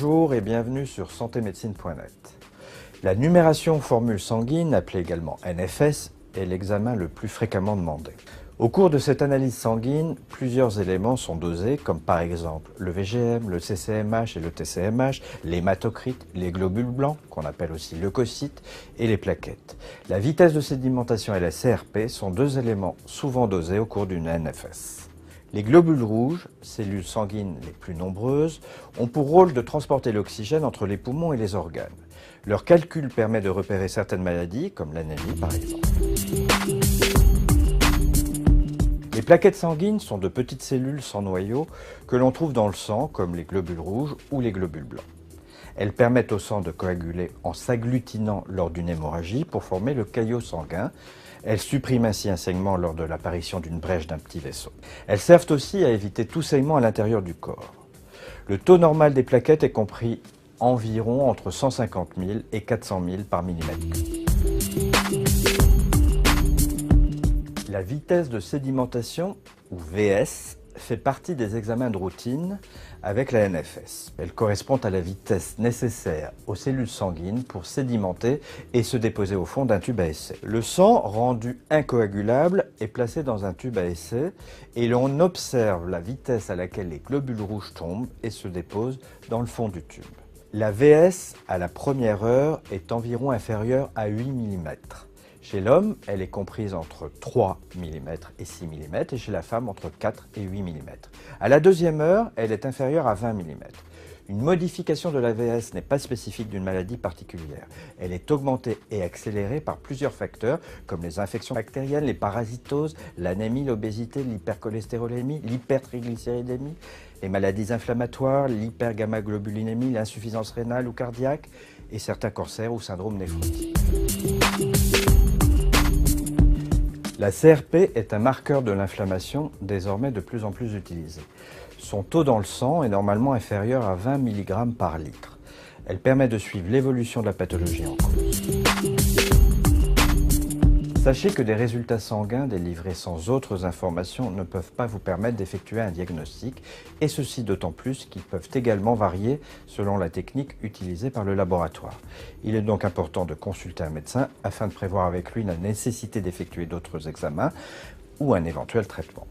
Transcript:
Bonjour et bienvenue sur santémédecine.net. La numération formule sanguine, appelée également NFS, est l'examen le plus fréquemment demandé. Au cours de cette analyse sanguine, plusieurs éléments sont dosés, comme par exemple le VGM, le CCMH et le TCMH, l'hématocrite, les globules blancs, qu'on appelle aussi leucocytes, et les plaquettes. La vitesse de sédimentation et la CRP sont deux éléments souvent dosés au cours d'une NFS. Les globules rouges, cellules sanguines les plus nombreuses, ont pour rôle de transporter l'oxygène entre les poumons et les organes. Leur calcul permet de repérer certaines maladies, comme l'anémie par exemple. Les plaquettes sanguines sont de petites cellules sans noyau que l'on trouve dans le sang, comme les globules rouges ou les globules blancs. Elles permettent au sang de coaguler en s'agglutinant lors d'une hémorragie pour former le caillot sanguin. Elles suppriment ainsi un saignement lors de l'apparition d'une brèche d'un petit vaisseau. Elles servent aussi à éviter tout saignement à l'intérieur du corps. Le taux normal des plaquettes est compris environ entre 150 000 et 400 000 par millimètre cube. La vitesse de sédimentation, ou VS, fait partie des examens de routine avec la NFS. Elle correspond à la vitesse nécessaire aux cellules sanguines pour sédimenter et se déposer au fond d'un tube à essai. Le sang, rendu incoagulable, est placé dans un tube à essai et l'on observe la vitesse à laquelle les globules rouges tombent et se déposent dans le fond du tube. La VS, à la première heure, est environ inférieure à 8 mm. Chez l'homme, elle est comprise entre 3 mm et 6 mm et chez la femme entre 4 et 8 mm. À la deuxième heure, elle est inférieure à 20 mm. Une modification de la VS n'est pas spécifique d'une maladie particulière. Elle est augmentée et accélérée par plusieurs facteurs comme les infections bactériennes, les parasitoses, l'anémie, l'obésité, l'hypercholestérolémie, l'hypertriglycéridémie, les maladies inflammatoires, l'hypergammaglobulinémie, l'insuffisance rénale ou cardiaque et certains cancers ou syndromes néphrotiques. La CRP est un marqueur de l'inflammation désormais de plus en plus utilisé. Son taux dans le sang est normalement inférieur à 20 mg par litre. Elle permet de suivre l'évolution de la pathologie en cause. Sachez que des résultats sanguins délivrés sans autres informations ne peuvent pas vous permettre d'effectuer un diagnostic, et ceci d'autant plus qu'ils peuvent également varier selon la technique utilisée par le laboratoire. Il est donc important de consulter un médecin afin de prévoir avec lui la nécessité d'effectuer d'autres examens ou un éventuel traitement.